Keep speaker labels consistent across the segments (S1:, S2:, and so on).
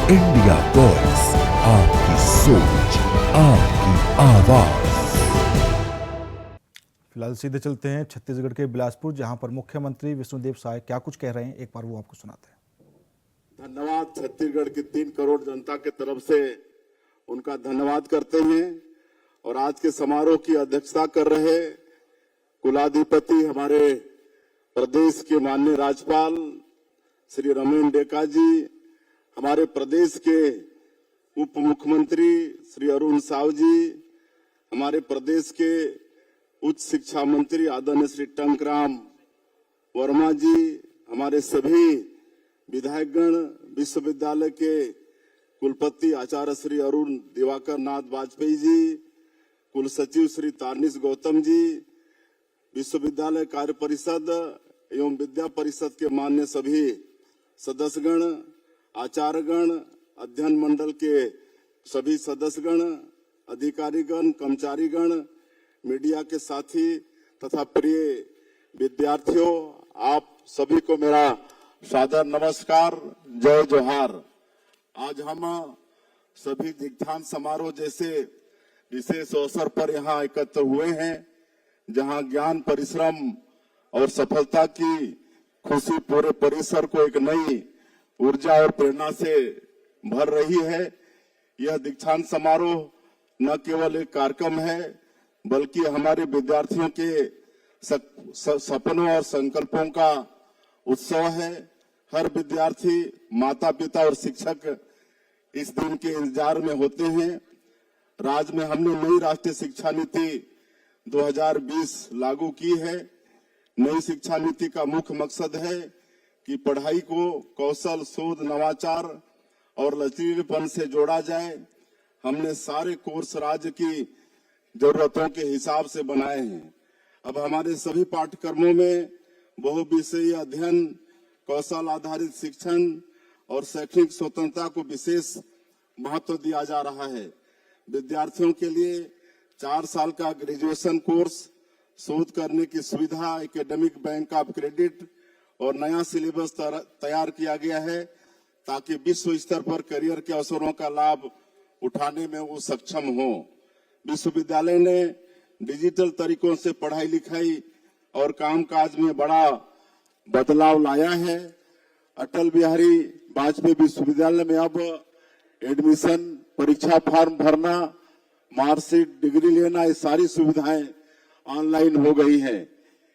S1: India voice, आपकी सोच, आपकी आवाज।
S2: फिलहाल सीधे चलते हैं छत्तीसगढ़ के बिलासपुर, जहां पर मुख्यमंत्री विष्णुदेव साय क्या कुछ कह रहे हैं, एक बार वो आपको सुनाते हैं।
S3: धन्यवाद। छत्तीसगढ़ की 3 करोड़ जनता के तरफ से उनका धन्यवाद करते हैं। और आज के समारोह की अध्यक्षता कर रहे कुलाधिपति हमारे प्रदेश के माननीय राज्यपाल श्री रमेन डेका जी, हमारे प्रदेश के उप मुख्यमंत्री श्री अरुण साव जी, हमारे प्रदेश के उच्च शिक्षा मंत्री आदरणीय श्री टंकराम वर्मा जी, हमारे सभी विधायकगण, विश्वविद्यालय के कुलपति आचार्य श्री अरुण दिवाकर नाथ वाजपेयी जी, कुल सचिव श्री तारनीश गौतम जी, विश्वविद्यालय कार्य परिषद एवं विद्या परिषद के मान्य सभी सदस्यगण, आचार्यगण, अध्ययन मंडल के सभी सदस्यगण, अधिकारीगण, कर्मचारीगण, मीडिया के साथी तथा प्रिय विद्यार्थियों, आप सभी को मेरा सादर नमस्कार, जय जोहार। आज हम सभी दीक्षांत समारोह जैसे विशेष अवसर पर यहाँ एकत्र हुए हैं, जहाँ ज्ञान, परिश्रम और सफलता की खुशी पूरे परिसर को एक नई ऊर्जा और प्रेरणा से भर रही है। यह दीक्षांत समारोह न केवल एक कार्यक्रम है, बल्कि हमारे विद्यार्थियों के सपनों और संकल्पों का उत्सव है। हर विद्यार्थी, माता पिता और शिक्षक इस दिन के इंतजार में होते हैं। राज्य में हमने नई राष्ट्रीय शिक्षा नीति 2020 लागू की है। नई शिक्षा नीति का मुख्य मकसद है कि पढ़ाई को कौशल, शोध, नवाचार और लचीलेपन से जोड़ा जाए। हमने सारे कोर्स राज्य की जरूरतों के हिसाब से बनाए हैं। अब हमारे सभी पाठ्यक्रमों में बहुविषयीय अध्ययन, कौशल आधारित शिक्षण और शैक्षणिक स्वतंत्रता को विशेष महत्व दिया जा रहा है। विद्यार्थियों के लिए 4 साल का ग्रेजुएशन कोर्स, शोध करने की सुविधा, एकेडमिक बैंक ऑफ क्रेडिट और नया सिलेबस तैयार किया गया है, ताकि विश्व स्तर पर करियर के अवसरों का लाभ उठाने में वो सक्षम हो। विश्वविद्यालय ने डिजिटल तरीकों से पढ़ाई लिखाई और कामकाज में बड़ा बदलाव लाया है। अटल बिहारी वाजपेयी विश्वविद्यालय में अब एडमिशन, परीक्षा फॉर्म भरना, मार्कशीट, डिग्री लेना, ये सारी सुविधाएं ऑनलाइन हो गई है।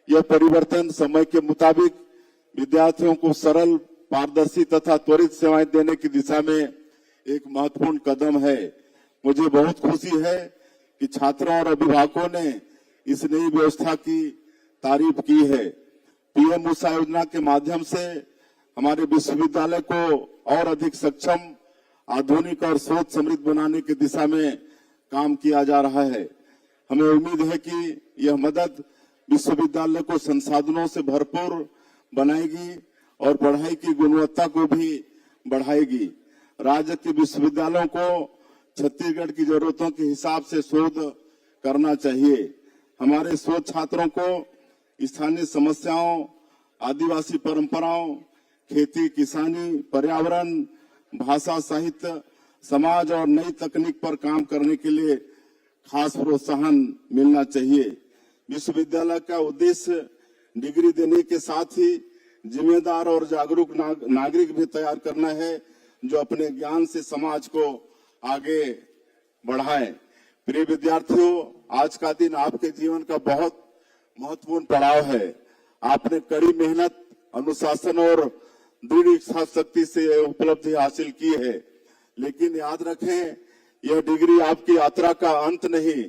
S3: यह परिवर्तन समय के मुताबिक विद्यार्थियों को सरल, पारदर्शी तथा त्वरित सेवाएं देने की दिशा में एक महत्वपूर्ण कदम है। मुझे बहुत खुशी है कि छात्रों और अभिभावकों ने इस नई व्यवस्था की तारीफ की है। पीएम उषा योजना के माध्यम से हमारे विश्वविद्यालय को और अधिक सक्षम, आधुनिक और शोध समृद्ध बनाने की दिशा में काम किया जा रहा है। हमें उम्मीद है कि यह मदद विश्वविद्यालय को संसाधनों से भरपूर बनाएगी और पढ़ाई की गुणवत्ता को भी बढ़ाएगी। राज्य के विश्वविद्यालयों को छत्तीसगढ़ की जरूरतों के हिसाब से शोध करना चाहिए। हमारे शोध छात्रों को स्थानीय समस्याओं, आदिवासी परंपराओं, खेती, किसानी, पर्यावरण, भाषा, साहित्य, समाज और नई तकनीक पर काम करने के लिए खास प्रोत्साहन मिलना चाहिए। विश्वविद्यालय का उद्देश्य डिग्री देने के साथ ही जिम्मेदार और जागरूक नागरिक भी तैयार करना है, जो अपने ज्ञान से समाज को आगे बढ़ाए। प्रिय विद्यार्थियों, आज का दिन आपके जीवन का बहुत महत्वपूर्ण पड़ाव है। आपने कड़ी मेहनत, अनुशासन और दृढ़ इच्छा शक्ति से यह उपलब्धि हासिल की है। लेकिन याद रखें, यह डिग्री आपकी यात्रा का अंत नहीं,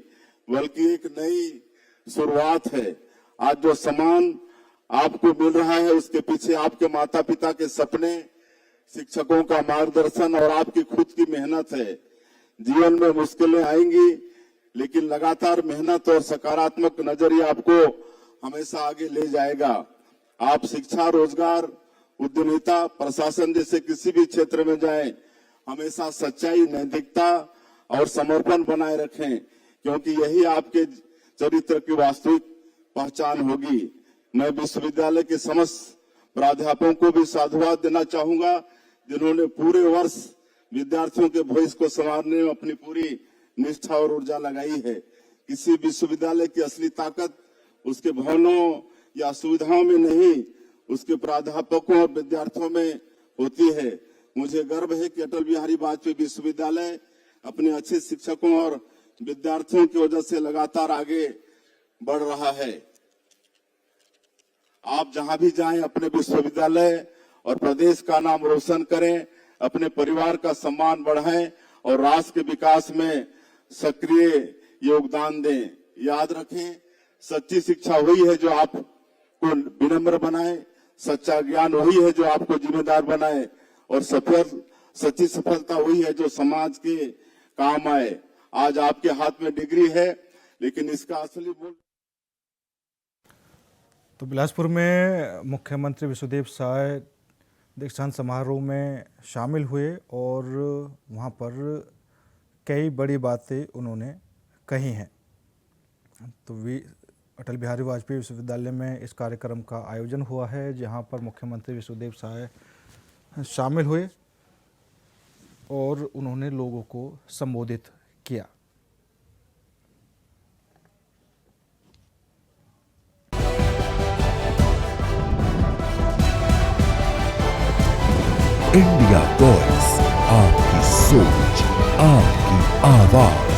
S3: बल्कि एक नई शुरुआत है। आज जो सम्मान आपको मिल रहा है, उसके पीछे आपके माता पिता के सपने, शिक्षकों का मार्गदर्शन और आपकी खुद की मेहनत है। जीवन में मुश्किलें आएंगी, लेकिन लगातार मेहनत और सकारात्मक नजरिया आपको हमेशा आगे ले जाएगा। आप शिक्षा, रोजगार, उद्यमिता, प्रशासन जैसे किसी भी क्षेत्र में जाएं, हमेशा सच्चाई, नैतिकता और समर्पण बनाए रखें, क्योंकि यही आपके चरित्र की वास्तविक पहचान होगी। मैं विश्वविद्यालय के समस्त प्राध्यापकों को भी साधुवाद देना चाहूंगा, जिन्होंने पूरे वर्ष विद्यार्थियों के भविष्य को संवारने में अपनी पूरी निष्ठा और ऊर्जा लगाई है। किसी विश्वविद्यालय की असली ताकत उसके भवनों या सुविधाओं में नहीं, उसके प्राध्यापकों और विद्यार्थियों में होती है। मुझे गर्व है कि अटल बिहारी वाजपेयी विश्वविद्यालय अपने अच्छे शिक्षकों और विद्यार्थियों की वजह से लगातार आगे बढ़ रहा है। आप जहां भी जाएं, अपने विश्वविद्यालय और प्रदेश का नाम रोशन करें, अपने परिवार का सम्मान बढ़ाएं और राष्ट्र के विकास में सक्रिय योगदान दें। याद रखें, सच्ची शिक्षा वही है जो आपको विनम्र बनाए, सच्चा ज्ञान वही है जो आपको जिम्मेदार बनाए और सच्ची सफलता वही है जो समाज के काम आए। आज आपके हाथ में डिग्री है, लेकिन इसका असली मूल्य।
S2: तो बिलासपुर में मुख्यमंत्री विष्णुदेव साय दीक्षांत समारोह में शामिल हुए और वहाँ पर कई बड़ी बातें उन्होंने कही हैं। तो अटल बिहारी वाजपेयी विश्वविद्यालय में इस कार्यक्रम का आयोजन हुआ है, जहाँ पर मुख्यमंत्री विष्णुदेव साय शामिल हुए और उन्होंने लोगों को संबोधित किया।
S1: इंडिया वॉइस, आपकी सोच, आपकी आवाज।